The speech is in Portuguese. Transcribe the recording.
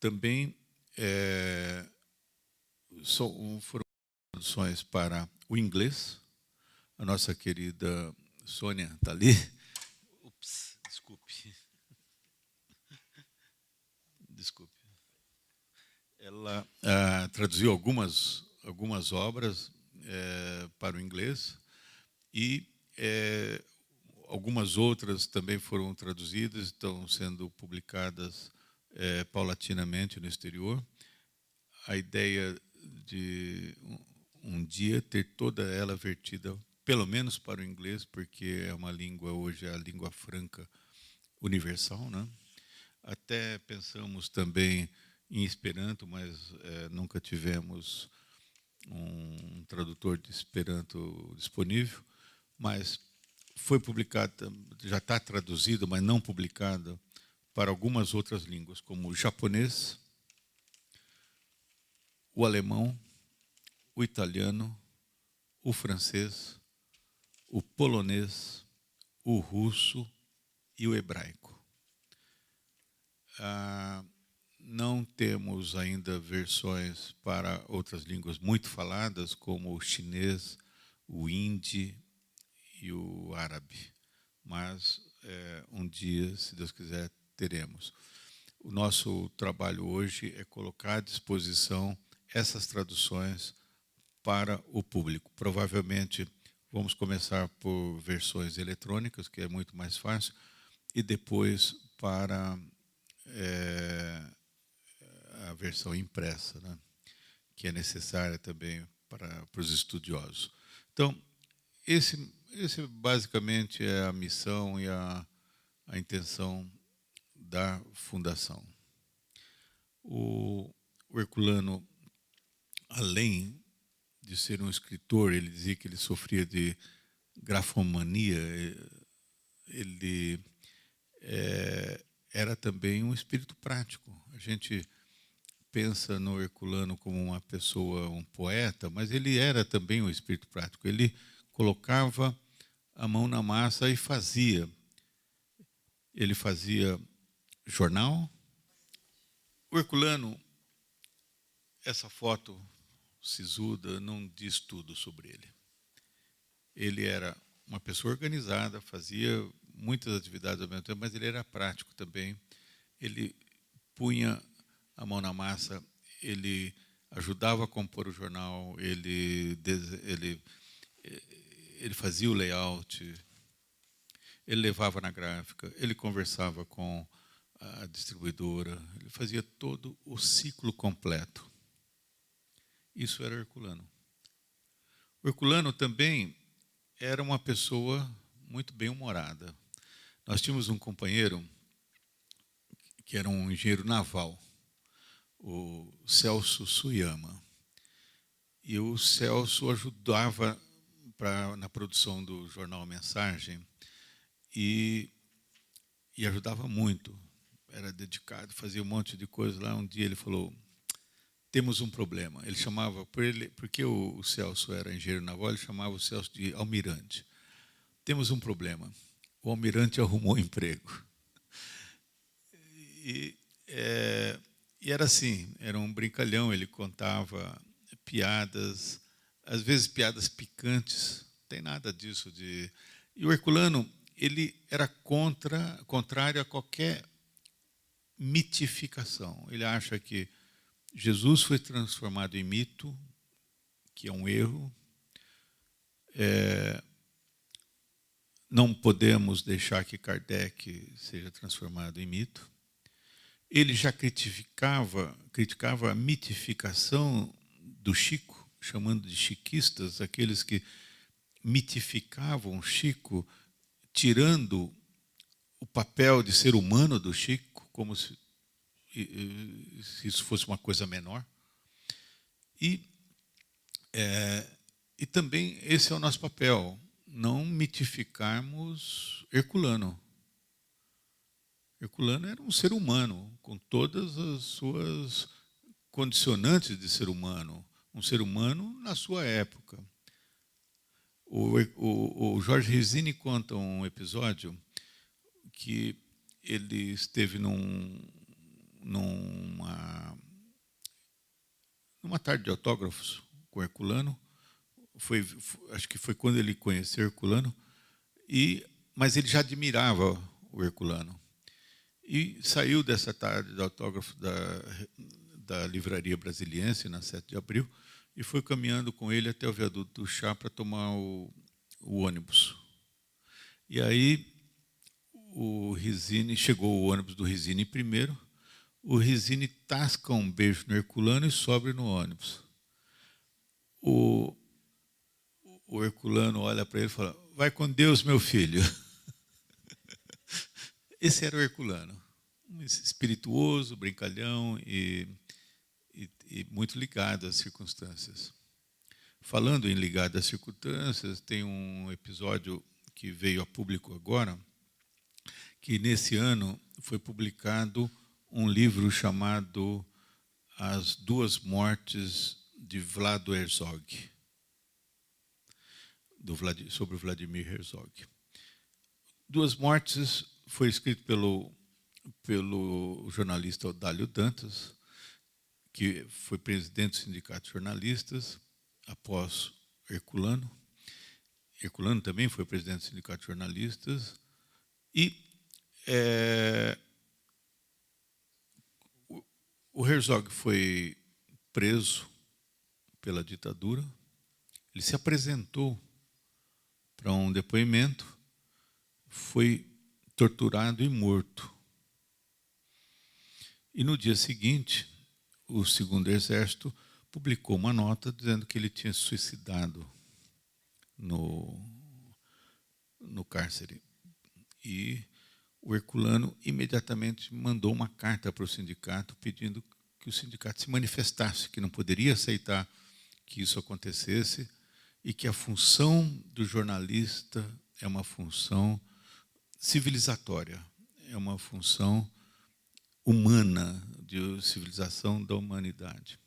Também foram traduções para o inglês. A nossa querida Sônia está ali. Ups, desculpe. Desculpe. Ela traduziu algumas obras para o inglês e algumas outras também foram traduzidas, estão sendo publicadas paulatinamente no exterior. A ideia de um dia ter toda ela vertida, pelo menos para o inglês, porque é uma língua, hoje é a língua franca universal, né? Até pensamos também em Esperanto, mas nunca tivemos um tradutor de Esperanto disponível, mas foi publicado, já está traduzido, mas não publicado, para algumas outras línguas, como o japonês, o alemão, o italiano, o francês, o polonês, o russo e o hebraico. Não temos ainda versões para outras línguas muito faladas, como o chinês, o hindi e o árabe. Mas um dia, se Deus quiser, teremos. O nosso trabalho hoje é colocar à disposição essas traduções para o público. Provavelmente vamos começar por versões eletrônicas, que é muito mais fácil, e depois para a versão impressa, né, que é necessária também para os estudiosos. Então, esse basicamente é a missão e a intenção da Fundação. O Herculano, além de ser um escritor, ele dizia que ele sofria de grafomania, ele era também um espírito prático. A gente pensa no Herculano como uma pessoa, um poeta, mas ele era também um espírito prático. Ele colocava a mão na massa e fazia. Ele fazia jornal. O Herculano, essa foto sisuda não diz tudo sobre ele. Ele era uma pessoa organizada, fazia muitas atividades ao mesmo tempo, mas ele era prático também. Ele punha a mão na massa, ele ajudava a compor o jornal, ele fazia o layout, ele levava na gráfica, ele conversava com a distribuidora, ele fazia todo o ciclo completo. Isso era Herculano. O Herculano também era uma pessoa muito bem-humorada. Nós tínhamos um companheiro que era um engenheiro naval, o Celso Suyama. E o Celso ajudava na produção do jornal Mensagem e ajudava muito. Era dedicado, fazia um monte de coisa lá. Um dia ele falou, temos um problema. Ele chamava, porque o Celso era engenheiro naval, ele chamava o Celso de almirante. Temos um problema. O almirante arrumou emprego. E era assim, era um brincalhão, ele contava piadas, às vezes piadas picantes, não tem nada disso. E o Herculano, ele era contrário a qualquer mitificação. Ele acha que Jesus foi transformado em mito, que é um erro. Não podemos deixar que Kardec seja transformado em mito. Ele já criticava a mitificação do Chico, chamando de chiquistas, aqueles que mitificavam Chico, tirando o papel de ser humano do Chico, como se isso fosse uma coisa menor. E também esse é o nosso papel, não mitificarmos Herculano. Herculano era um ser humano, com todas as suas condicionantes de ser humano, um ser humano na sua época. O Jorge Risini conta um episódio que ele esteve numa tarde de autógrafos com Herculano. Acho que foi quando ele conheceu Herculano, mas ele já admirava o Herculano. E saiu dessa tarde de autógrafo da Livraria Brasiliense, na 7 de abril, e foi caminhando com ele até o viaduto do Chá para tomar o ônibus. E aí chegou o ônibus do Rizzini primeiro, o Rizzini tasca um beijo no Herculano e sobe no ônibus. O Herculano olha para ele e fala: vai com Deus, meu filho. Esse era o Herculano, espirituoso, brincalhão e muito ligado às circunstâncias. Falando em ligado às circunstâncias, tem um episódio que veio a público agora, que nesse ano foi publicado um livro chamado As Duas Mortes de Vlado Herzog, sobre o Vladimir Herzog. Duas Mortes foi escrito pelo jornalista Odálio Dantas, que foi presidente do Sindicato de Jornalistas após Herculano. Herculano também foi presidente do Sindicato de Jornalistas. E o Herzog foi preso pela ditadura. Ele se apresentou para um depoimento, foi torturado e morto. E no dia seguinte, o Segundo Exército publicou uma nota dizendo que ele tinha se suicidado no cárcere. E o Herculano imediatamente mandou uma carta para o sindicato pedindo que o sindicato se manifestasse, que não poderia aceitar que isso acontecesse e que a função do jornalista é uma função civilizatória, é uma função humana, de civilização da humanidade.